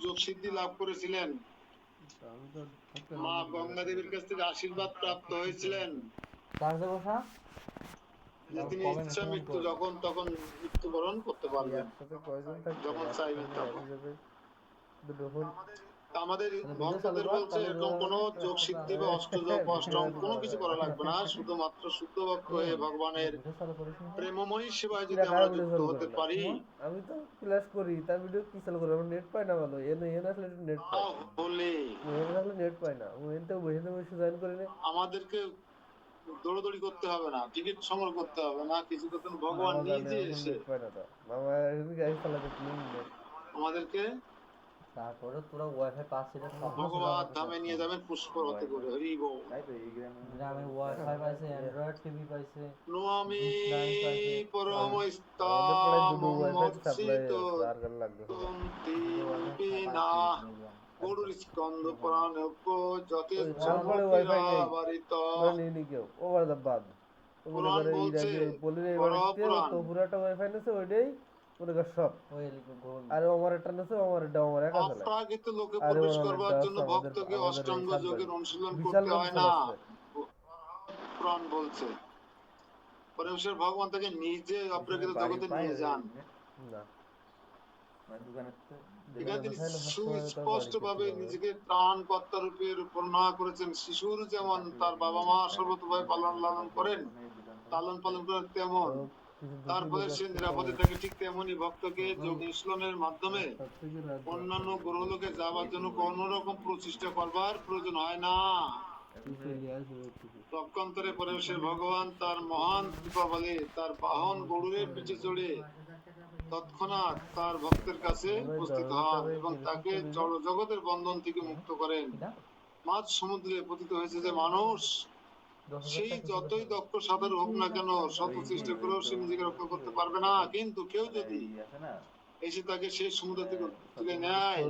যোগ সিদ্ধি লাভ করেছিলেন, মা গঙ্গা দেবীর কাছ থেকে আশীর্বাদ প্রাপ্ত হয়েছিলেন যে তিনি ইচ্ছা মৃত্যু যখন তখন মৃত্যুবরণ করতে পারবেন, যখন চাইবেন তখন। আমাদের ভক্তদের বলছে এরকম কোন যোগ সিদ্ধি বা অষ্টযোগ অষ্টম কোনো কিছু করা লাগবে না, শুধুমাত্র শুদ্ধ ভক্ত হয়ে ভগবানের প্রেমময়ী সেবায় যদি আমরা যুক্ত হতে পারি, আমি তো ক্লাস করি তার ভিডিও কি চালু করি, আমার নেট পাই না ভালো, এনে আসলে নেট পাই, তাহলে এনে আসলে নেট পাই না, ও এনতে বসে জয়েন করে নে। আমাদেরকে দৌড়দৌড়ি করতে হবে না, টিকিট সংগ্রহ করতে হবে না, কিছু করতে ভগবান মামা জানে নিজে এখন এসে নেট পাই না, তা মামা গাড়ি চালাতে নেট। আমাদেরকে তারপরে তোরা ওয়াইফাই পাচ্ছিস ভগবান ধামে নিয়ে যাবেন পুষ্কর হতে করে। হরি বল। গ্রামে ওয়াইফাই পাইছে, অ্যান্ড্রয়েড টিভি পাইছে, নমামি প্রাইম পাইছে। পরম আমাদের প্রায় দুটো ইস্তামং ওয়াইফাই সাপ্লাই মৎসিত আছে, আর গান লাগবে তন্তি বিনা গরুর স্কন্দ পুরাণজ্ঞ যথেচ্ছ তারপরে ওয়াইফাই নেই, বারিত। ওরা নিয়ে নি কেউ, ও বাদ বাদ ও মনে পুরাণ করে বলছে, বলি বড় এবার পুরাণ তো পুরাটা ওয়াইফাই নেছে ওইটাই মনে কর সব, আর আমার একটা নেছে আমার এটা আমার একা চালায়, অপ্রাকৃত লোকে আর প্রবেশ ওর করবার আমারটা জন্য আছে আমাদের ভক্তকে আমাদের অষ্টাঙ্গ এই যোগের সাতবাড়ি অনুশীলন বিশাল করতে বড় হয় না। চালাচ্ছে। পুরাণ বলছে পরমেশ্বর ভগবান তাকে নিজে অপ্রাকৃত জগতে নিয়ে যান। না এখানে তিনি সুস্পষ্ট ভাবে নিজেকে ত্রাণ কর্তা রূপে বর্ণনা করেছেন। শিশুর যেমন তার বাবা মা সর্বতভাবে পালন লালন করেন, লালন পালন করেন, তেমন তার ফলে সে নিরাপদে থাকে, ঠিক তেমনি ভক্তকে যোগ অনুশীলনের মাধ্যমে অন্যান্য গ্রহলোকে যাবার জন্য কোন রকম প্রচেষ্টা করবার প্রয়োজন হয় না। পক্ষান্তরে পরমেশ্বর ভগবান তার মহান কৃপা বলে তার বাহন গরুরের পিঠে চড়ে তৎক্ষণাৎ তার ভক্তের কাছে উপস্থিত হন এবং তাকে জড় জগতের বন্ধন থেকে মুক্ত করেন। মাঝ সমুদ্রে পতিত হয়েছে যে মানুষ, সেই যতই দক্ষ সাধক হোক না কেন, শত চেষ্টা করেও সে নিজেকে রক্ষা করতে পারবে না। কিন্তু কেউ যদি এসে তাকে সেই সমুদ্র থেকে তুলে নেয়,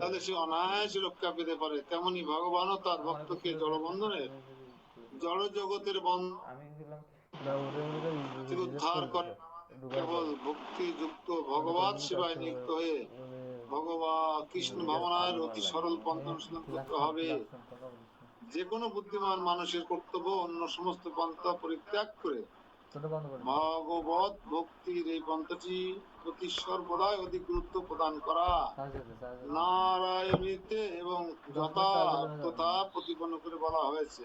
তাহলে সে অনায়াসে রক্ষা পেতে পারে। তেমনি ভগবানও তার ভক্তকে জড়বন্ধনের জড় জগতের বন্ধন উদ্ধার করে কেবল ভক্তিযুক্ত ভগবত সেবায় নিযুক্ত হয়ে ভগবান কৃষ্ণ ভাবনার অতি সরল পন্থা অনুশীলন করতে হবে। যে কোনো বুদ্ধিমান মানুষের কর্তব্য অন্য সমস্ত পন্থা পরিত্যাগ করে ভগবত ভক্তির এই পন্থাটি অতি সর্বদাই অধিক গুরুত্ব প্রদান করা, নারায়ণীতে এবং যথা প্রতিপন্ন করে বলা হয়েছে।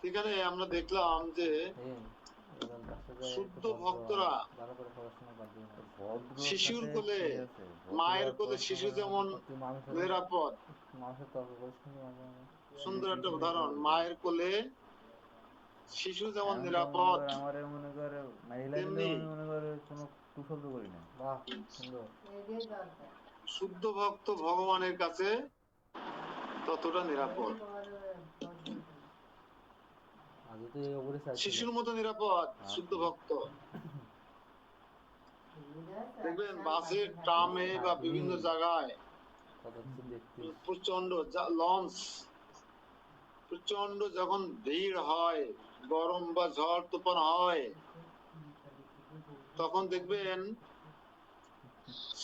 এখানে আমরা দেখলাম যে শুদ্ধ ভক্তরা শিশুর কোলে, মায়ের কোলে শিশু যেমন নিরাপদ, সুন্দর একটা উদাহরণ, মায়ের কোলে শিশু যেমন নিরাপদ, তেমনি শুদ্ধ ভক্ত ভগবানের কাছে ততটা নিরাপদ, শিশুর মতো নিরাপদ শুদ্ধ ভক্ত। দেখবেন বাসে, ট্রামে বা বিভিন্ন জায়গায় প্রচন্ড লঞ্চ, প্রচন্ড যখন ভিড় হয়, গরম বা ঝড় তুফান হয়, তখন দেখবেন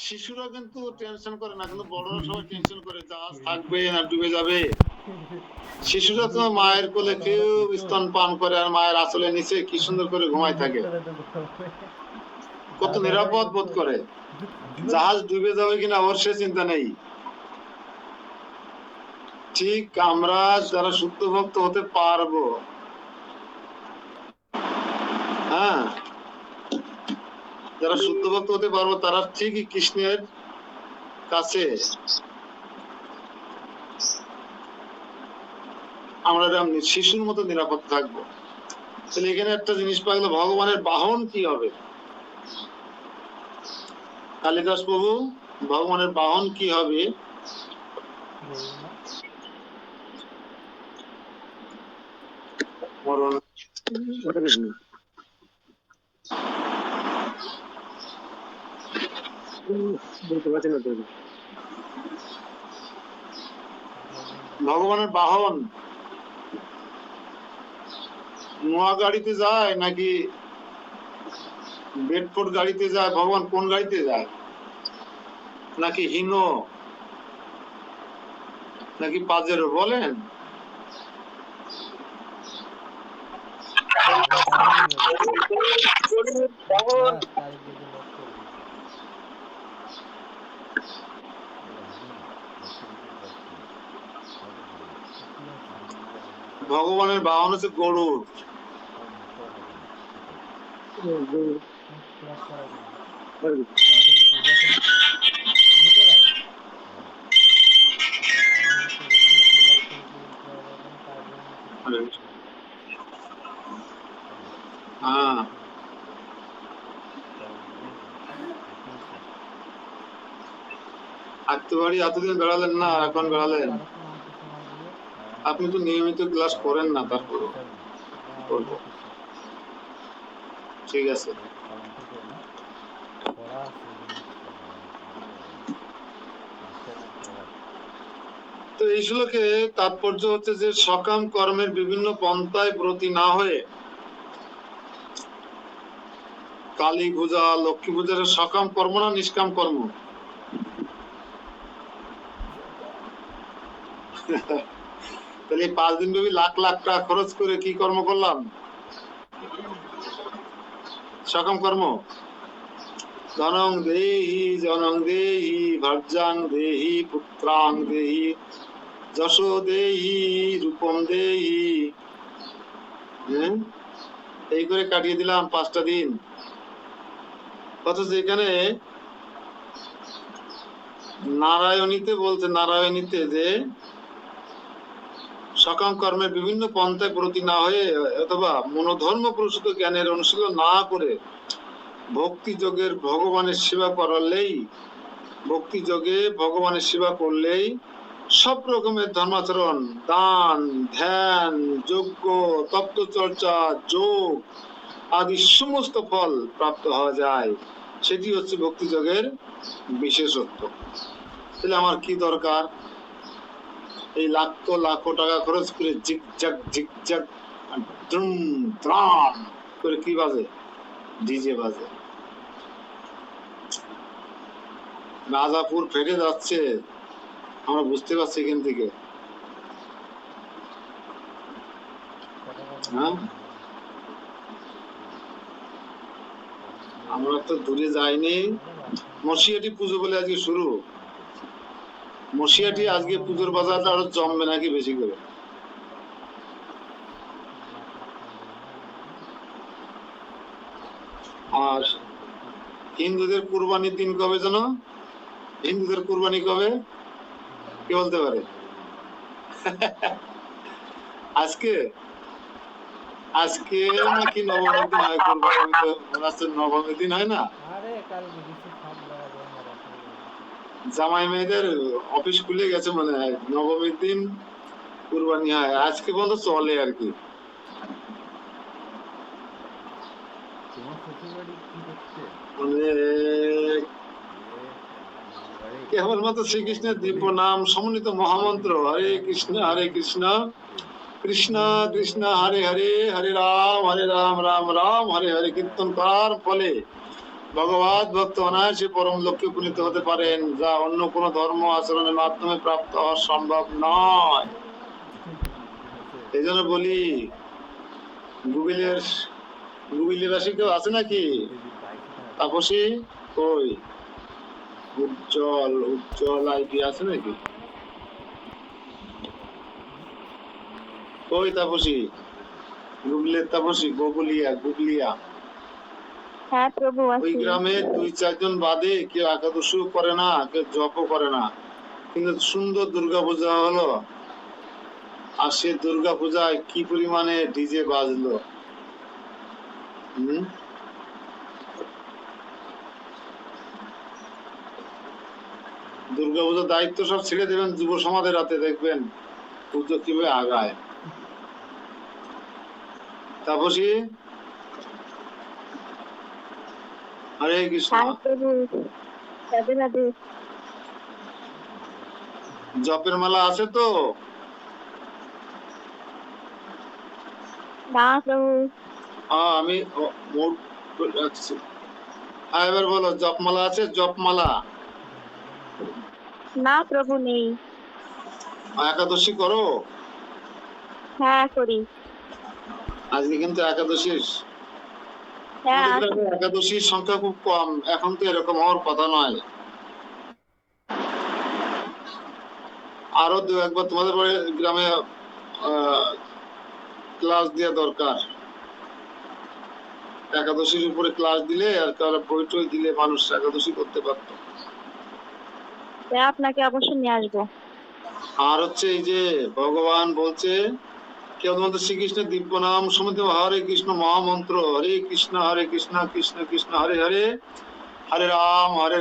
শিশুরা কিন্তু টেনশন করে না, কিন্তু বড়রা সবাই টেনশন করে, জাহাজ থাকবে না ডুবে যাবে। শিশুরা তো মায়ের কোলে কেউ স্তন পান করে আর মায়ের আঁচলের নিচে কি সুন্দর করে ঘুমায় থাকে, কত নিরাপদ বোধ করে। জাহাজ ডুবে যাবে কিনা ওর সে চিন্তা নেই। ঠিক আমরা যারা শুদ্ধ ভক্ত হতে পারবো, হ্যাঁ, যারা শুদ্ধ ভক্ত হতে পারবো তারা ঠিকই কৃষ্ণের কাছে আমরা শিশুর মতো নিরাপদ থাকবো। তাহলে এখানে একটা জিনিস পাইলো, ভগবানের বাহন কি হবে? কালিদাস প্রভু ভগবানের বাহন কি হবে? ভগবানের বাহন নোয়া গাড়িতে যায় নাকি বেডফোর্ড গাড়িতে যায়? ভগবান কোন গাড়িতে যায়? নাকি হিনো নাকি পাজেরো বলেন? ভগবানের বাহন হচ্ছে গরুর। হ্যাঁ, আত্মবাড়ি এতদিন বেড়ালেন না, এখন বেড়ালেন। আপনি তো নিয়মিত ক্লাস করেন না, তারপরে করবো। ঠিক আছে। তো এই শ্লোকে তাৎপর্য হচ্ছে যে সকাম কর্মের বিভিন্ন পন্থায় ব্রতী না হয়ে, কালী পূজা, লক্ষ্মী পূজার সকাম কর্ম না নিষ্কাম কর্ম? তাহলে 5 দিন ব্যাপী লাখ লাখ টাকা খরচ করে কি কর্ম করলাম? সকাম কর্ম। ধনং দেহি জনং দেহি ভার্যাং দেহি পুত্রাং দেহি যশো দেহি রূপম দেহি, এই করে কাটিয়ে দিলাম 5টা দিন। অথচ এখানে নারায়ণীতে বলছে, নারায়ণীতে যে সকাম কর্মের বিভিন্ন পন্থায় ব্রতী না হয়ে অথবা মনোধর্ম প্রসূত জ্ঞানের অনুশীলন না করে ভক্তি যোগের ভগবানের সেবা করলেই, ভক্তি যোগে ভগবানের সেবা করলেই সব রকমের ধর্মাচরণ, দান, ধ্যান, যজ্ঞ, তত্ত্বচর্চা, যোগ আদি সমস্ত ফল প্রাপ্ত হওয়া যায়। সেটি হচ্ছে ভক্তি যোগের বিশেষত্ব। তাহলে আমার কি দরকার? এই লাখো লাখো টাকা খরচ করে ঝিকঝাক দ্রুম দ্রাম করে কি বাজে? ডিজে বাজে। রাজাপুর ফেটে যাচ্ছে, আমরা বুঝতে পারছি এখান থেকে। হ্যাঁ, আমরা তো দূরে যাইনি। মসিয়াটি পুজো বলে আজকে শুরু। মসিয়াটি আজকে পুজোর বাজারটা আরো জমবে নাকি বেশি করে। আর হিন্দুদের কুরবানির দিন কবে জানো? হিন্দুদের কুরবানি কবে? কে বলতে পারে? আজকে আজকে নাকি নবমীর দিন হয় কুরবানি? নবমীর দিন হয় না? জামাই মেয়েদের অফিস খুলে গেছে মনে হয়, নবমীর দিন কুরবানি হয়। আজকে বন্ধ চলে আর কি। কেবলমাত্র শ্রীকৃষ্ণের দিব্য নাম সমন্বিত মহামন্ত্র হরে কৃষ্ণ কৃষ্ণ কৃষ্ণ হরে হরে, হরে রাম রাম রাম হরে হরে কীর্তন করার ফলে ভগবত ভক্ত অনায়াসে পরম লক্ষ্যে উপনীত হতে পারেন, যা অন্য কোন ধর্ম আচরণের মাধ্যমে প্রাপ্ত হওয়া সম্ভব নয়। এই জন্য বলি, গুগলের বাসী কেউ আছে নাকি? তাপসী কই? উজ্জ্বল আইপি আছে নাকি? কই তাপসী? গুগলের তাপসী, গুগলিয়া। হ্যাঁ প্রভু, ওই গ্রামে 2-4 জন বাদে কেউ একাদশীও করে না, কেউ জপও করে না, কিন্তু সুন্দর দুর্গাপূজা হলো। আর সে দুর্গাপূজায় কি পরিমাণে ডিজে বাজলো! দুর্গাপূজার দায়িত্ব সব ছেড়ে দেবেন যুব সমাজের হাতে, দেখবেন পুজো কিভাবে আগায়। তাপসী হরে কৃষ্ণ। জপের মালা আছে তো? না প্রভু। আমি রাখছি। এবার বলো, জপমালা আছে? জপমালা? না প্রভু, নেই। একাদশী করো? হ্যাঁ করি। আজকে কিন্তু একাদশীর হ্যাঁ আমাদের গ্রামে একাদশীর সংখ্যা খুব কম, এখন তো এরকম হওয়ার কথা নয়। আরো দু একবার তোমাদের বাড়ি গ্রামে ক্লাস দেওয়া দরকার। একাদশীর উপরে ক্লাস দিলে আর তারা বই টই দিলে মানুষ একাদশী করতে পারতো। আপনাকে অবশ্যই নিয়ে আসবো। আর হচ্ছে এই যে ভগবান বলছে কেবলমাত্র শ্রীকৃষ্ণের দিব্য নাম সমুদ্র হরে কৃষ্ণ মহামন্ত্র হরে কৃষ্ণ কৃষ্ণ কৃষ্ণ হরে হরে হরে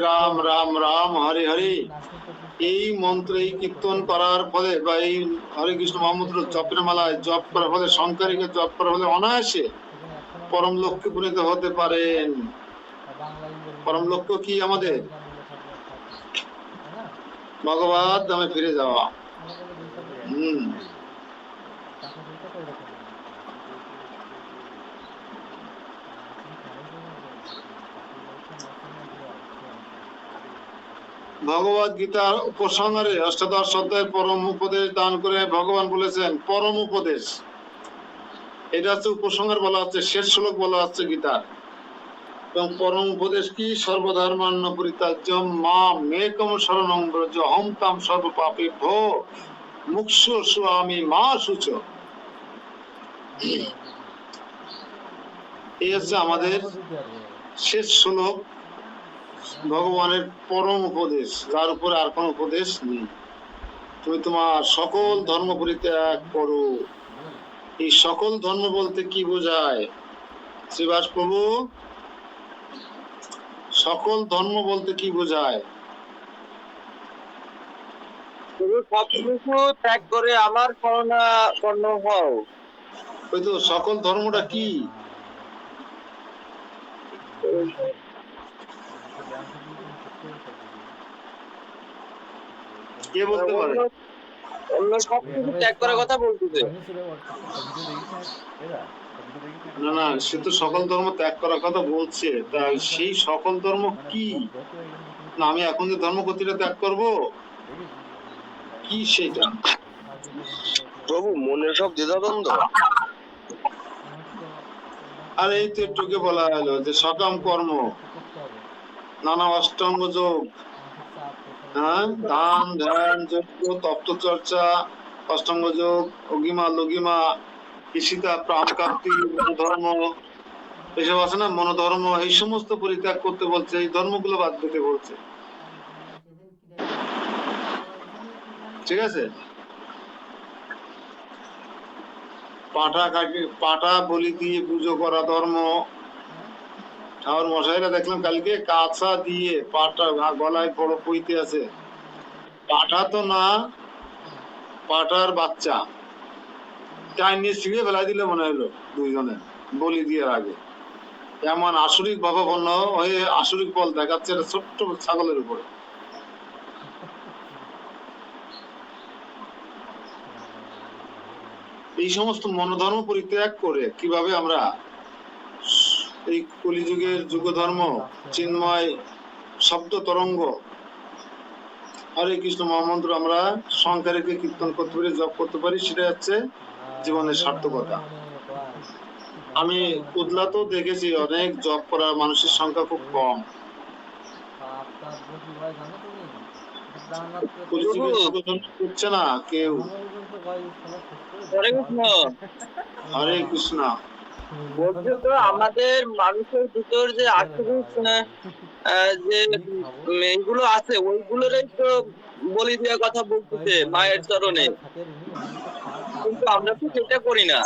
রাম রাম রাম হরে হরে, এই মন্ত্র এই কীর্তন করার ফলে বা এই হরে কৃষ্ণ মহামন্ত্র জপের মালায় জপ করার ফলে সংখ্যারিকে জপ করার ফলে অনায়াসে পরম লক্ষ্যে উপনীত হতে পারেন। পরম লক্ষ্য কি আমাদের? ভগবত ধামে ফিরে যাওয়া। ভগবত গীতার উপসংহারে অষ্টাদশ অধ্যায়ে পরম উপদেশ দান করে ভগবান বলেছেন পরম উপদেশ, এটা হচ্ছে উপসংহার বলা হচ্ছে, শেষ শ্লোক বলা হচ্ছে গীতার। এবং পরম উপদেশ কি? সর্বধর্মান্ন পরিত্যাজ্যম মাম একম শরণং ব্রজ অহং তাম সর্ব পাপেভ্যো মুক্ষ্যস্বামী মা শুচ। এই হচ্ছে আমাদের শেষ শ্লোক, ভগবানের পরম উপদেশ, যার উপরে আর কোন উপদেশ নেই। তুমি তোমার সকল ধর্ম পরিত্যাগ করো। এই সকল ধর্ম বলতে কি বোঝায় শ্রীবাস প্রভু? সকল ধর্ম বলতে কি বোঝায়? তুমি সবকিছু ত্যাগ করে আমার শরণাপন্ন হও। ওই তো সকল ধর্মটা কি? কে বলতে পারে? অন্য সবকিছু ত্যাগ করার কথা বলতেছে। না না, সে তো সকল ধর্ম ত্যাগ করার কথা বলছে, তাই সেই সকল ধর্ম কি? না আমি এখন যে ধর্ম গতিটা ত্যাগ করব কি সেটা? প্রভু মনের সব দ্বিধাদ্বন্দ্ব। আর এই তো একটুকে বলা হলো যে সকাম কর্ম, নানা অষ্টাঙ্গ যোগ, হ্যাঁ, দান ধ্যান যজ্ঞ তত্ত্ব চর্চা, অষ্টাঙ্গ যোগ, অগিমা লঘিমা, ঈশিতা প্রাণকান্তি, ধর্ম, এসব আছে না মনোধর্ম, এই সমস্ত পরিত্যাগ করতে বলছে, এই ধর্মগুলো বাদ দিতে বলছে। ঠিক আছে? পাটা বলি দিয়ে পুজো করা ধর্ম। ঠাকুর মশাইরা দেখলাম কালকে কাঁচা দিয়ে পাটা গলায় বড় পইতে আছে, পাঠা তো না, পাটার বাচ্চা চাইনিজ ছিঁড়ে ফেলাই দিলে মনে হলো দুইজনে বলি দিয়ে আগে। এমন আসরিক ভাবাপন্ন হয়ে আসরিক বল দেখাচ্ছে একটা ছোট্ট ছাগলের উপরে। এই সমস্ত মনোধর্ম পরিত্যাগ করে কিভাবে আমরা এই কলিযুগের যুগ ধর্ম চিন্ময় শব্দ তরঙ্গ হরে কৃষ্ণ মহামন্ত্র আমরা সংখ্যারেখে কীর্তন করতে পারি, জপ করতে পারি, সেটা হচ্ছে জীবনের সার্থকতা। আমি উদলা তো দেখেছি অনেক জব করা মানুষের সংখ্যা খুব কম। করছে না কেউ। হরে কৃষ্ণ। বলছে তো আমাদের মানুষের ভিতর যে আসরিক যে এইগুলো আছে ওইগুলোরই তো বলি দেওয়ার কথা বলতেছে মায়ের চরণে, কিন্তু আমরা তো সেটা করি না।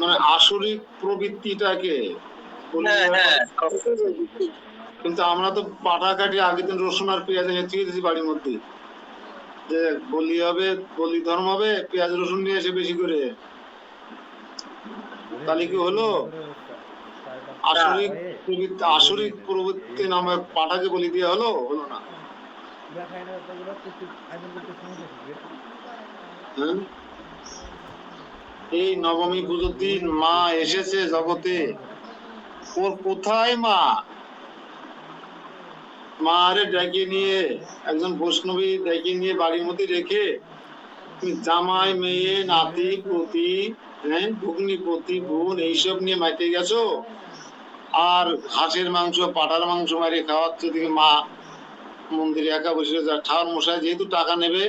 মানে আসরিক প্রবৃত্তিটাকে কিন্তু আমরা তো পাটা কাটি আগের দিন রসুন আর পেঁয়াজ এনে দিয়েছি বাড়ির মধ্যে, যে বলি হবে, বলি ধর্ম হবে, পেঁয়াজ রসুন নিয়ে এসে বেশি করে, তাহলে কি হলো? আসরিক প্রবৃত্তি নামে পাটাকে বলি দিয়ে হলো না? এই নবমী পুজোর দিন মা এসেছে জগতে, ওর কোথায় মা? মারে ডেকে নিয়ে, একজন বৈষ্ণবী ডেকে নিয়ে বাড়ির মধ্যে রেখে তুমি জামাই, মেয়ে, নাতি, পতি, হ্যাঁ, ভগ্নি, পতি, বোন এইসব নিয়ে মাইতে গেছো, আর হাঁসের মাংস, পাঠার মাংস মারি খাওয়াচ্ছ। দিকে মা মন্দিরে একা বসে যা ঠাকুর মশাই যেহেতু টাকা নেবে,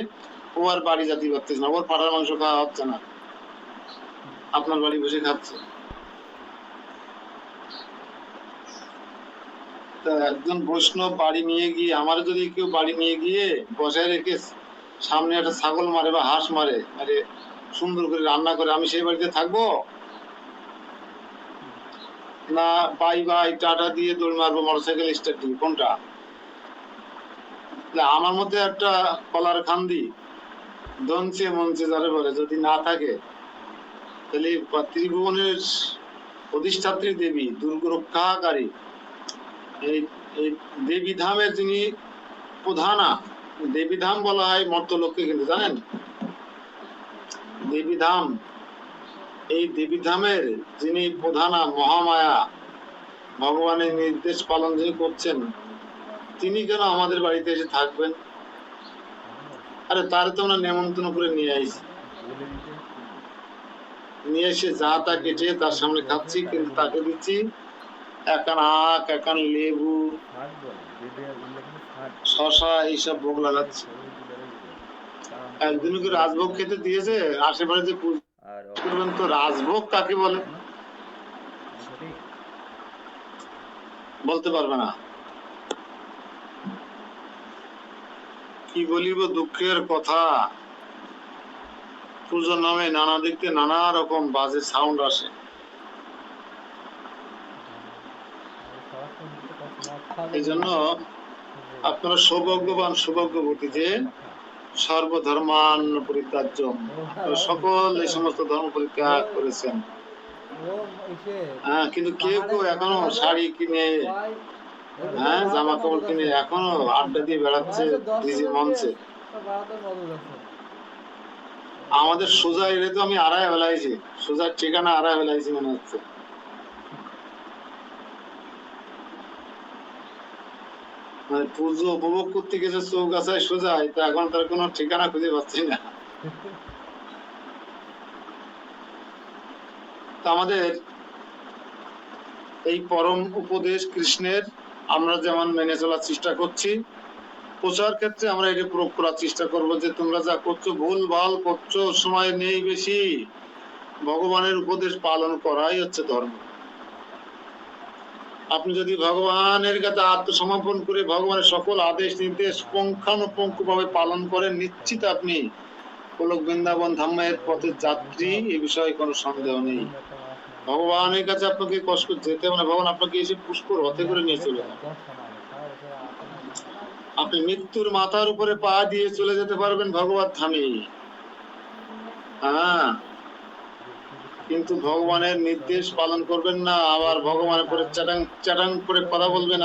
ও আর বাড়ি যেতে পারতেছে না, ওর পাঠার মাংস খাওয়া হচ্ছে না, আপনার বাড়ি বসে খাচ্ছে। তা একজন বৈষ্ণব বাড়ি নিয়ে গিয়ে, আমার যদি কেউ বাড়ি নিয়ে গিয়ে বসায় রেখে সামনে একটা ছাগল মারে বা হাঁস মারে, আরে সুন্দর করে রান্না করে, আমি সেই বাড়িতে থাকবো না বাই বাই টাটা দিয়ে দৌড় মারবো মোটরসাইকেল স্টার্ট দিয়ে? কোনটা? আমার মধ্যে একটা কলার খান্দি দনছে মনছে যারে বলে যদি না থাকে, তাহলে ত্রিভুবনের অধিষ্ঠাত্রী দেবী, দুর্গ রক্ষাকারী, এই এই দেবী ধামের যিনি প্রধানা, দেবী ধাম বলা হয় মর্তলোককে, কিন্তু জানেন দেবী ধাম, এই দেবী ধামের যিনি প্রধানা মহামায়া, ভগবানের নির্দেশ পালন যিনি করছেন, তিনি কেন আমাদের বাড়িতে এসে থাকবেন? আরে তার তো আমরা নেমন্তন্ন করে নিয়ে আইছি, নিয়ে এসে যা তা কেটে তার সামনে খাচ্ছি, কিন্তু তাকে দিচ্ছি একান আখ, একান লেবু, শশা, এইসব ভোগ লাগাচ্ছি। একদিন কি রাজভোগ খেতে দিয়েছে? আশেপাশে যে করবেন, তো রাজভোগ কাকে বলে বলতে পারবে না। কি বলিব দুঃখের কথা, পুজোর নামে নানা দিক থেকে নানা রকম বাজে সাউন্ড আসে। এই জন্য আপনারা সৌভাগ্যবান, সৌভাগ্যবতী যে সর্বধর্মান পরিত্যাজ্য, সকল এই সমস্ত ধর্ম পরিত্যাগ করেছেন। হ্যাঁ, কিন্তু কেউ কেউ এখনো শাড়ি কিনে, হ্যাঁ, জামা কাপড় কিনে এখনো আড্ডা দিয়ে বেড়াচ্ছে ডিজি মঞ্চে। আমাদের সোজা এলে তো আমি আড়াই বেলাইছি, সোজার ঠিকানা আড়াই বেলাইছি মনে হচ্ছে। মানে পুজো উপভোগ করতে গেছে চৌগাছায় সোজাই, তো এখন তার কোনো ঠিকানা খুঁজে পাচ্ছি না। আমাদের এই পরম উপদেশ কৃষ্ণের আমরা যেমন মেনে চলার চেষ্টা করছি, প্রচার ক্ষেত্রে আমরা এটা প্রয়োগ করার চেষ্টা করব যে তোমরা যা করছো ভুল ভাল করছো, সময় নেই বেশি, ভগবানের উপদেশ পালন করাই হচ্ছে ধর্ম। আপনি যদি ভগবানের কাছে আত্মসমর্পণ করে ভগবানের সকল আদেশ নির্দেশ পুঙ্খানুপুঙ্খ ভাবে পালন করেন, নিশ্চিত আপনি গোলক বৃন্দাবন ধামের পথের যাত্রী, এ বিষয়ে কোনো সন্দেহ নেই। ভগবানের কাছে আপনাকে কষ্ট যেতে মানে ভগবান আপনাকে এসে পুষ্কর রথে করে নিয়ে চলে যান। আপনি মৃত্যুর মাথার উপরে পা দিয়ে চলে যেতে পারবেন ভগবত ধামে। হ্যাঁ, কিন্তু ভগবানের নির্দেশ পালন করবেন না, আবার ভগবানের পরে চ্যাটাং চ্যাটাং করে কথা বলবেন,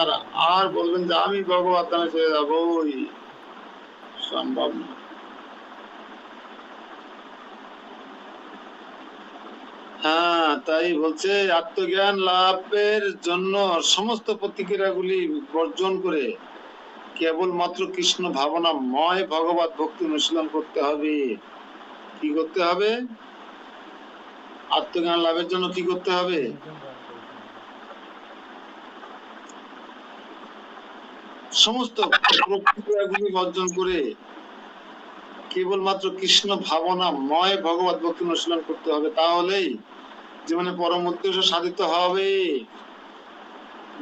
আর বলবেন যে আমি ভগবত ধামে চলে যাবো, সম্ভব না। হ্যাঁ, তাই বলছে আত্মজ্ঞান লাভের জন্য সমস্ত প্রতিক্রিয়াগুলি বর্জন করে কেবলমাত্র কৃষ্ণ ভাবনাময় ভগবত ভক্তি অনুশীলন করতে হবে। কি করতে হবে? আত্মজ্ঞান লাভের জন্য কি করতে হবে? সমস্ত প্রক্রিয়াগুলি বর্জন করে কেবলমাত্র কৃষ্ণ ভাবনাময় ভগবত ভক্তি অনুশীলন করতে হবে। তাহলেই জীবনে পরম উদ্দেশ্য সাধিত হবে।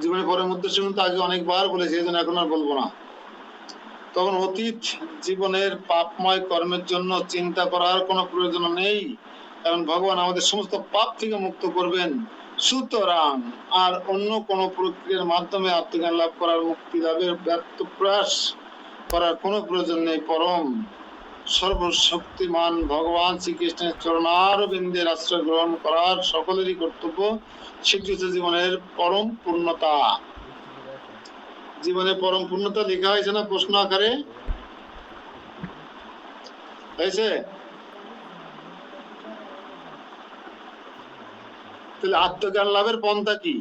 জীবনে পরম উদ্দেশ্য কিন্তু আগে অনেকবার বলেছি, এই জন্য এখন আর বলবো না। তখন অতীত জীবনের পাপময় কর্মের জন্য চিন্তা করার কোনো প্রয়োজন নেই, কারণ ভগবান আমাদের সমস্ত পাপ থেকে মুক্ত করবেন। সুতরাং আর অন্য কোন প্রক্রিয়ার মাধ্যমে আত্মজ্ঞান লাভ করার, মুক্তি লাভের ব্যর্থ প্রয়াস করার কোনো প্রয়োজন নেই। পরম সর্বশক্তিমান ভগবান শ্রীকৃষ্ণের চরণারবিন্দের আশ্রয় গ্রহণ করার সকলেরই কর্তব্য। সেটি হচ্ছে জীবনের পরম পূর্ণতা। জীবনে পরম পূর্ণতা লেখা হয়েছে না প্রশ্ন আকারে? হয়েছে? তাহলে আত্মজ্ঞান লাভের পন্থা কি?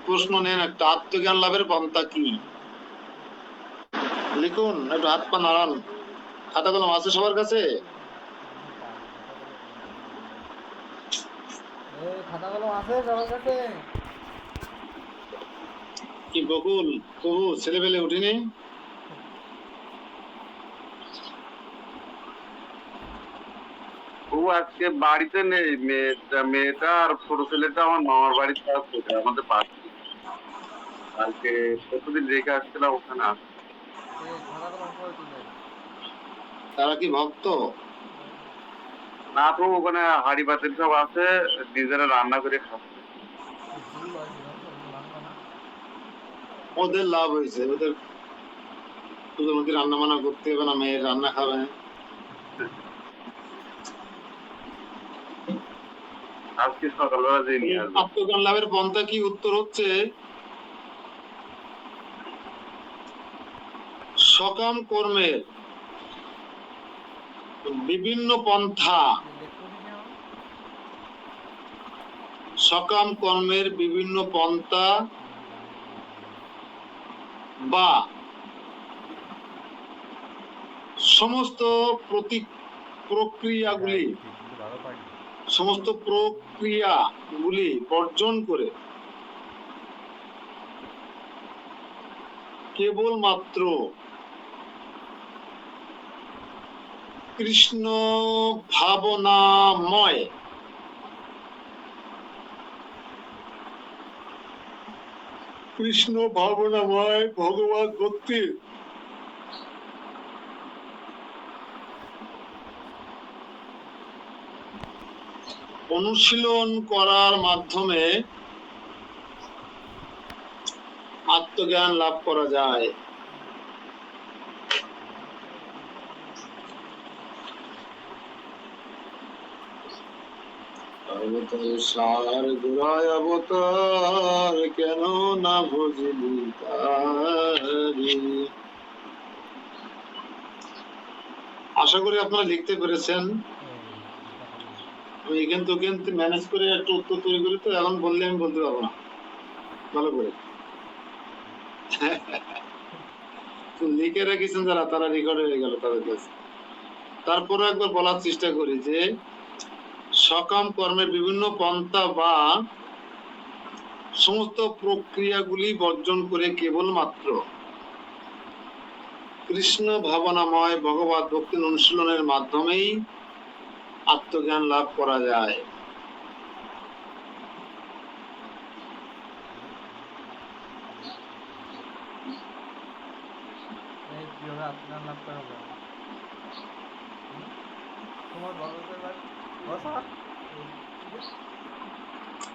প্রশ্ন নেন একটা, আত্মজ্ঞান লাভের পন্থা কি? লিখুন, একটু হাত পা নাড়ান। খাতা কলম আছে সবার কাছে? খাতা কলম আছে সবার কাছে? কি বকুল, তবু ছেলেবেলে উঠিনি? ও আজকে বাড়িতে নেই, মেয়েটা আর ছোট ছেলেটা আমার মামার বাড়িতে আছে, আমাদের পাশে। কালকে প্রতিদিন রেখে আসছিলাম ওখানে আসছে। খাতা কলম কই তুলে? তারা কি ভক্ত? না তো, ওখানে হাড়ি পাতিল সব আছে, নিজেরা রান্না করে খাচ্ছে। ওদের লাভ হয়েছে, ওদের মধ্যে রান্না বান্না করতে হবে না, মেয়ের রান্না খাবে। আজকে সকালবেলা যে নিয়ে আসবে। আত্মজ্ঞান লাভের পন্থা কি? উত্তর হচ্ছে সকাম কর্মের বিভিন্ন পন্থা, সকাম কর্মের বিভিন্ন পন্থা বা সমস্ত প্রক্রিয়াগুলি বর্জন করে কেবলমাত্র কৃষ্ণ ভাবনাময় ভগবত ভক্তির অনুশীলন করার মাধ্যমে আত্মজ্ঞান লাভ করা যায়। সার গোড়ায় অবতার, কেন না বুঝলি তারি। আশা করি আপনারা লিখতে পেরেছেন। আমি এখান থেকে ম্যানেজ করে একটা উত্তর তৈরি করি, তো এখন বললে আমি বলতে পারবো না ভালো করে। লিখে রেখেছেন যারা, তারা রেকর্ড হয়ে গেল তাদের কাছে। তারপরে একবার বলার চেষ্টা করি যে সকাম কর্মের বিভিন্ন পন্থা বা সমস্ত প্রক্রিয়াগুলি বর্জন করে কেবলমাত্র কৃষ্ণ ভাবনাময় ভগবত ভক্তির অনুশীলনের মাধ্যমেই আত্মজ্ঞান লাভ করা যায়।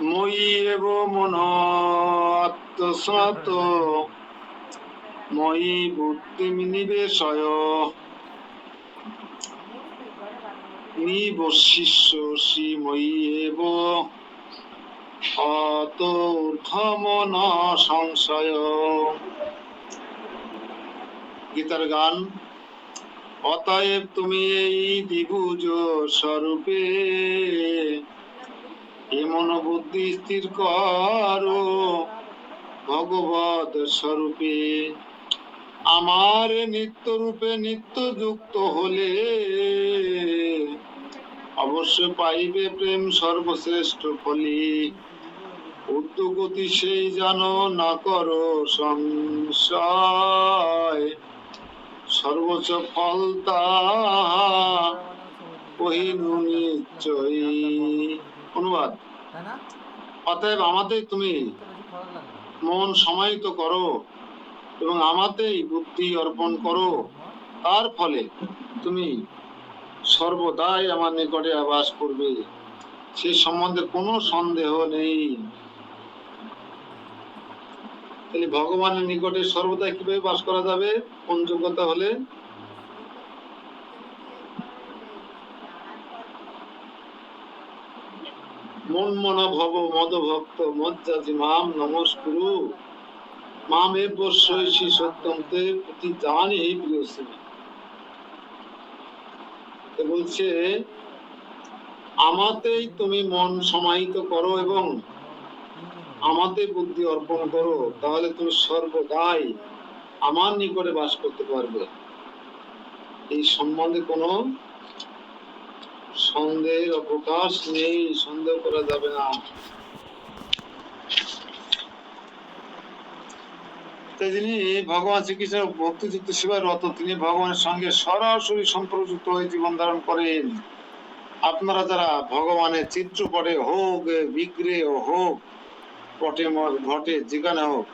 মই এব মন আত্মসত মই বুদ্ধি নিবেশয় নিবশিষ্যসি মই এব অতর্ধমন সংশয়। গীতার গান। অতএব তুমি এই দ্বিভুজ স্বরূপে এমন বুদ্ধি স্থির করো ভগবত স্বরূপে। আমার নিত্য রূপে নিত্য যুক্ত হলে অবশ্য পাইবে প্রেম সর্বশ্রেষ্ঠ ফলি। উদ্যোগতি সেই জানো না করো সংশয়, সর্বোচ্চ ফল তাহা কহিনু নিশ্চয়ই। অনুবাদ। অতএব আমাতেই তুমি মন সমাহিত করো এবং আমাতেই বুদ্ধি অর্পণ করো, তার ফলে তুমি সর্বদাই আমার নিকটে আবাস করবে, সে সম্বন্ধে কোনো সন্দেহ নেই। তাহলে ভগবানের নিকটে সর্বদাই কিভাবে বাস করা যাবে? কোন যোগ্যতা হলে? মন মনা ভব মদ ভক্ত মজ্জাজি মাম নমস্কুরু মামে বশ্যৈষী সত্যম তে প্রতি জানি এই প্রিয় শ্রী। বলছে আমাতেই তুমি মন সমাহিত করো এবং আমাতে বুদ্ধি অর্পণ করো, তাহলে তুমি সর্বদাই আমার নিকটে বাস করতে পারবে, এই সম্বন্ধে কোনো সন্দেহের অবকাশ নেই, সন্দেহ করা যাবে না। যিনি ভগবান শ্রীকৃষ্ণের ভক্তিযুক্ত সেবায় রত, তিনি ভগবানের সঙ্গে সরাসরি সম্পর্কযুক্ত হয়ে জীবন ধারণ করেন। আপনারা যারা ভগবানের চিত্রপটে হোক, বিগ্রহে হোক, পটে ঘটে, যেখানে হোক,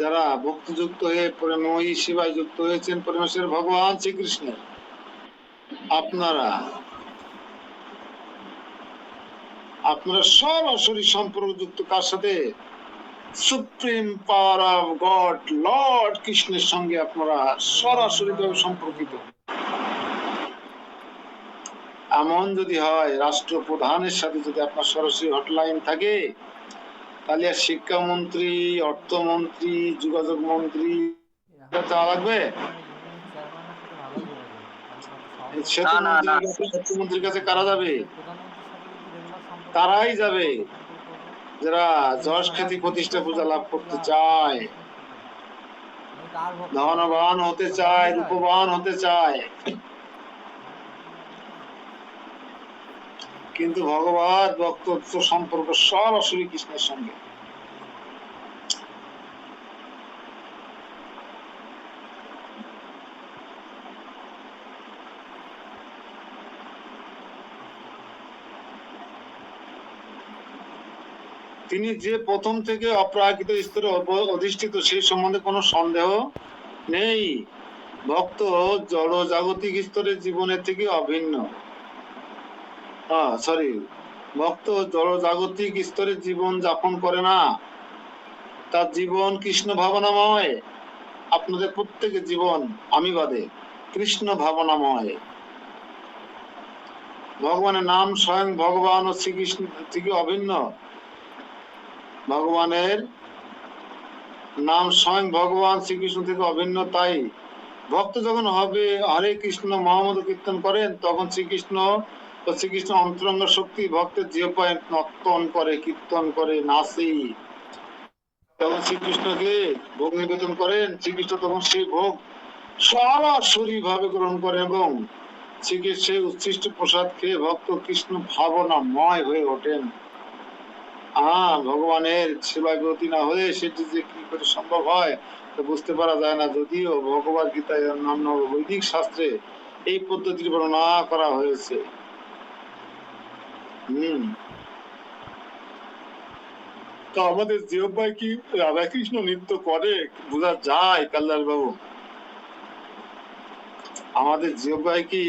যারা ভক্তিযুক্ত হয়ে প্রেমময়ী সেবায় যুক্ত হয়েছেন পরমেশ্বর ভগবান শ্রীকৃষ্ণের, আপনারা সরাসরি সম্পর্কযুক্ত কার সাথে? Supreme power of god, Lord কৃষ্ণের সঙ্গে আপনারা সরাসরি ভাবে সম্পর্কিত। এমন যদি হয়, রাষ্ট্রপ্রধানের সাথে যদি আপনার সরাসরি হটলাইন থাকে, তাহলে আর শিক্ষামন্ত্রী, অর্থমন্ত্রী, যোগাযোগ মন্ত্রী যাওয়া লাগবে? সেতুমন্ত্রীর কাছে কারা যাবে? তারাই যাবে যারা যশ খ্যাতি প্রতিষ্ঠা পূজা লাভ করতে চায়, ধনবান হতে চায়, রূপবান হতে চায়। কিন্তু ভগবত ভক্তত্ব সম্পর্ক সরাসরি কৃষ্ণের সঙ্গে। তিনি যে প্রথম থেকে অপ্রাকৃত স্তরে অধিষ্ঠিত, সেই সম্বন্ধে কোনো সন্দেহ নেই। ভক্ত জড় জাগতিক স্তরের জীবনের থেকে অভিন্ন। ভক্ত জড় জাগতিক স্তরে জীবন যাপন করে না, তার জীবন কৃষ্ণ ভাবনাময়। আপনাদের প্রত্যেকের জীবন, আমি বাদে, কৃষ্ণ ভাবনাময়। ভগবানের নাম স্বয়ং ভগবান ও শ্রীকৃষ্ণ থেকে অভিন্ন। ভগবানের নাম স্বয়ং ভগবান শ্রীকৃষ্ণ থেকে অভিন্ন। তাই ভক্ত যখন হবে হরে কৃষ্ণ মহামন্ত্র কীর্তন করেন, তখন শ্রীকৃষ্ণ ও শ্রীকৃষ্ণ অন্তরঙ্গ শক্তি ভক্তের জিহ্বায় নর্তন করে, কীর্তন করে, নাচে। তখন শ্রীকৃষ্ণকে ভোগ নিবেদন করেন, শ্রীকৃষ্ণ তখন সেই ভোগ সরাসরি ভাবে গ্রহণ করেন এবং শ্রীকৃষ্ণের উচ্ছিষ্ট প্রসাদ খেয়ে ভক্ত কৃষ্ণ ভাবনাময় হয়ে ওঠেন। ভগবানের সেবায় ব্রতী না হলে সেটি যে কি করে সম্ভব হয় তা বুঝতে পারা যায় না। যদিও ভগবদ গীতায় নাম বৈদিক শাস্ত্রে এই পদ্ধতির বর্ণনা করা হয়েছে। তো আমাদের জিহ্বায় কি রাধাকৃষ্ণ নৃত্য করে বোঝা যায়? কাল্লাল বাবু, আমাদের জিহ্বায় কি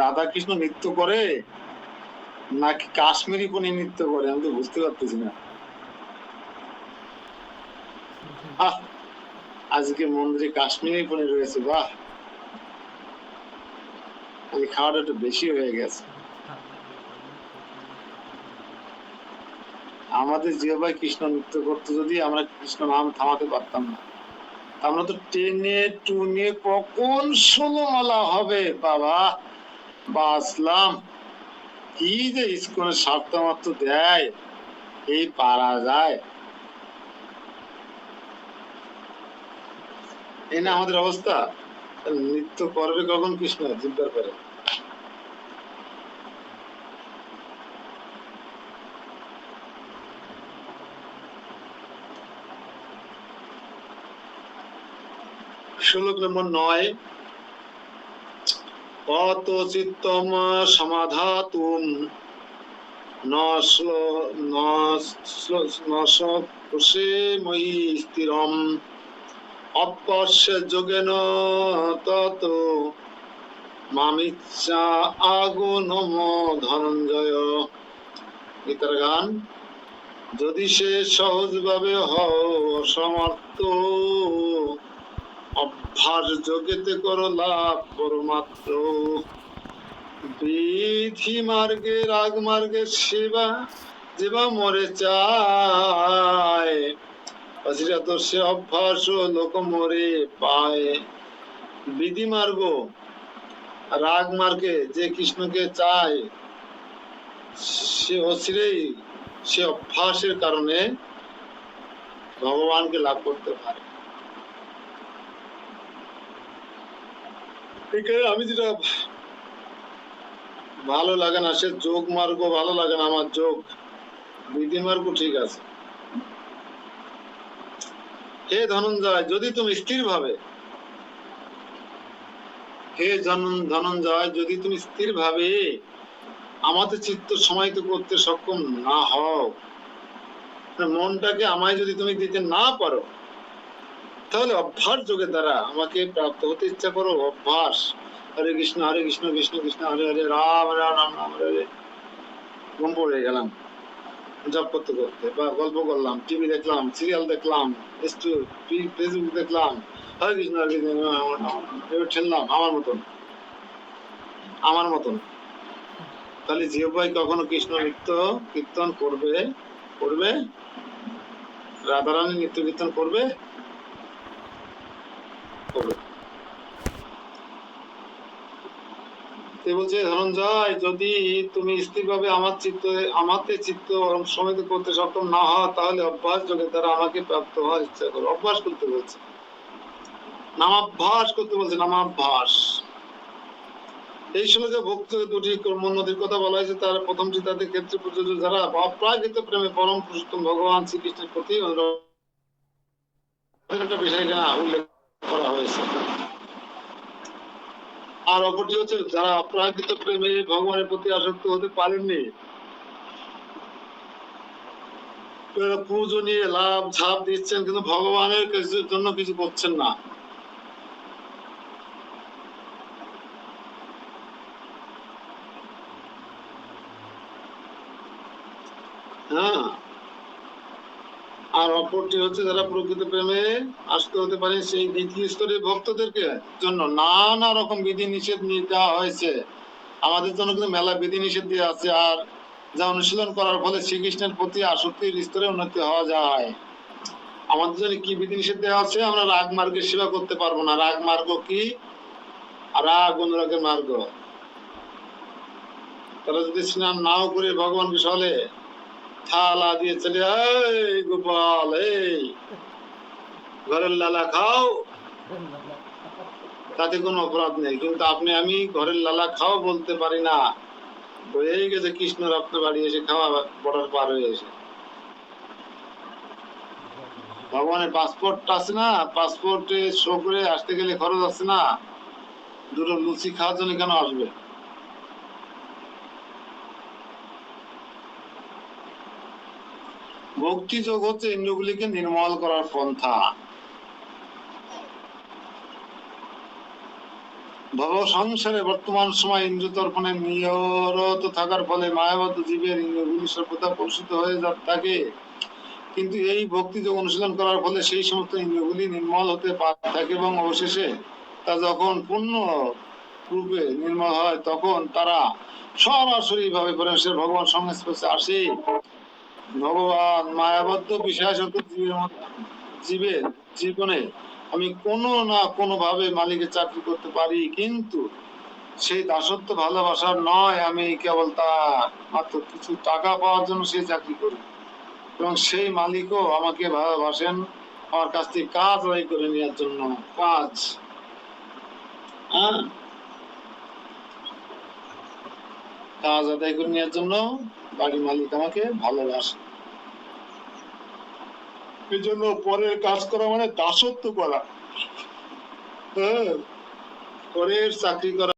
রাধাকৃষ্ণ নৃত্য করে নাকি কাশ্মীরি পনি নৃত্য করে? আমি তো বুঝতে পারতেছি না। আজকে মন্দিরে কাশ্মীরি পনি রয়েছে, বাহ! খাওয়াটা একটু বেশি হয়ে গেছে। আমাদের জিহ্বায় কৃষ্ণ নৃত্য করতে যদি আমরা কৃষ্ণ নাম থামাতে পারতাম না, আমরা তো টেনে টুনে কখন 16 মালা হবে বাবা, বাঁচলাম। কি যে ইস্কনের স্বার্থ মাত্র দেয়, এই পারা যায়। এই না আমাদের অবস্থা। নৃত্য করবে কখন কৃষ্ণ জিজ্ঞাসা করে। শ্লোক নম্বর 9। অত চিত্তম সমাধাতুম নশে ময়ি স্থিরম অপশ্য যোগেন তত মামিচ্ছা আগুনম ধনঞ্জয়। গীতার গান। যদি সে সহজভাবে হও অসমর্থ, অভ্যাস যোগেতে করো লাভ পরমাত্র। বিধি মার্গে রাগ মার্গে সেবা যেবা মরে চায়, সে অভ্যাস লোক মরে পায়। বিধি মার্গ রাগ মার্গে যে কৃষ্ণকে চায়, সে অচিরেই সে অভ্যাসের কারণে ভগবানকে লাভ করতে পারে। এখানে আমি যেটা ভালো লাগে না, সে যোগ মার্গ ভালো লাগে না, আমার যোগ বিধি মার্গ ঠিক আছে। হে ধনঞ্জয়, যদি তুমি স্থির ভাবে, হে ধনঞ্জয়, যদি তুমি স্থির ভাবে আমাদের চিত্ত সমাহিত করতে সক্ষম না হও, মনটাকে আমায় যদি তুমি দিতে না পারো, তাহলে অভ্যাস যোগের দ্বারা আমাকে প্রাপ্ত হতে ইচ্ছা করো। অভ্যাস, হরে কৃষ্ণ কৃষ্ণ কৃষ্ণ হরে হরে, রাম রাম রাম রাম হরে হরে। ঘুম পড়ে গেলাম জব করতে করতে, বা গল্প করলাম, টিভি দেখলাম, সিরিয়াল দেখলাম, ফেসবুক দেখলাম, হরে কৃষ্ণ এবার ঠেললাম আমার মতন। তাহলে জিহ্বাই কখনো কৃষ্ণ নিত্য কীর্তন করবে? করবে? রাধারানী নিত্য কীর্তন করবে? করবে। বলছে ধনঞ্জয়, যদি তুমি স্থিরভাবে আমাতে চিত্ত সমিত করতে সক্ষম না হও, তাহলে অভ্যাস যোগের দ্বারা আমাকে প্রাপ্ত হওয়ার ইচ্ছা করো। অভ্যাস করতে বলছে, নামাভ্যাস করতে বলছে, নামাভ্যাস। এই শ্লোকে ভক্তি দুটি কর্মোন্নতির কথা বলা হয়েছে। তার প্রথমটি তাদের ক্ষেত্রে প্রযোজ্য, যারা অপ্রাকৃত প্রেমে পরম পুরুষোত্তম ভগবান শ্রীকৃষ্ণের প্রতি একটা বিষয় উল্লেখ করা হয়েছে। আর অপরটি হচ্ছে যারা অপ্রাকৃত প্রেমে ভগবানের প্রতি আসক্ত হতে পারেননি, পুজো নিয়ে লাভ ঝাপ দিচ্ছেন কিন্তু ভগবানের জন্য কিছু করছেন না। হ্যাঁ, আর অপরটি হচ্ছে যারা প্রকৃত প্রেমে আসক্ত হতে পারে, সেই দ্বিতীয় স্তরের ভক্তদেরকে জন্য নানা রকম বিধি নিষেধ দেওয়া হয়েছে। আমাদের জন্য কিন্তু মেলা বিধি নিষেধ দেওয়া আছে, আর যা অনুশীলন করার ফলে শ্রীকৃষ্ণের প্রতি আসক্তির স্তরে উন্নতি হওয়া যায়। আমাদের জন্য কি বিধি নিষেধ দেওয়া আছে? আমরা রাগ মার্গের সেবা করতে পারবো না। রাগ মার্গ কি? রাগ অনুরাগের মার্গ। তারা যদি স্নান নাও করে ভগবানকে সলে থালা দিয়ে চলে, এই গোপাল, এই ঘরের লালা খাও, তাতে কোনো অপরাধ নেই। কিন্তু আপনি আমি ঘরের লালা খাও বলতে পারি না, হয়েই গেছে কৃষ্ণ রত্ন বাড়ি এসে খাওয়া বর্ডার পার হয়ে এসে। ভগবানের পাসপোর্টটা আছে না, পাসপোর্টে শো করে আসতে গেলে খরচ আছে না, দুটো লুচি খাওয়ার জন্য কেন আসবে? ভক্তি যোগ হচ্ছে ইন্দ্রিয়গুলিকে নির্মল করার পন্থা। ভব সংসারে বর্তমান সময় ইন্দ্রিয় তর্পণে নিরত থাকার ফলে মায়াবদ্ধ জীবের ইন্দ্রিয়গুলি সর্বদা কলুষিত হয়ে থাকে। কিন্তু এই ভক্তি যোগ অনুশীলন করার ফলে সেই সমস্ত ইন্দ্রিয়গুলি নির্মল হতে থাকে এবং অবশেষে তা যখন পূর্ণ রূপে নির্মল হয়, তখন তারা সরাসরি ভাবে পরমেশ্বর ভগবান সংস্পর্শে আসে। ভগবান মায়াবদ্ধ বিষয়াসক্ত জীবের জীবনে আমি কোনো না কোনো ভাবে মালিকের চাকরি করতে পারি, কিন্তু সেই দাসত্ব ভালোবাসার নয়। আমি কেবল তা মাত্র কিছু টাকা পাওয়ার জন্য সেই চাকরি করি, এবং সেই মালিকও আমাকে ভালোবাসেন আমার কাছ থেকে কাজ আদায় করে নেওয়ার জন্য। কাজ, কাজ আদায় করে নেওয়ার জন্য বাড়ির মালিক আমাকে ভালোবাসে। এই জন্য পরের কাজ করা মানে দাসত্ব করা, পরের চাকরি করা।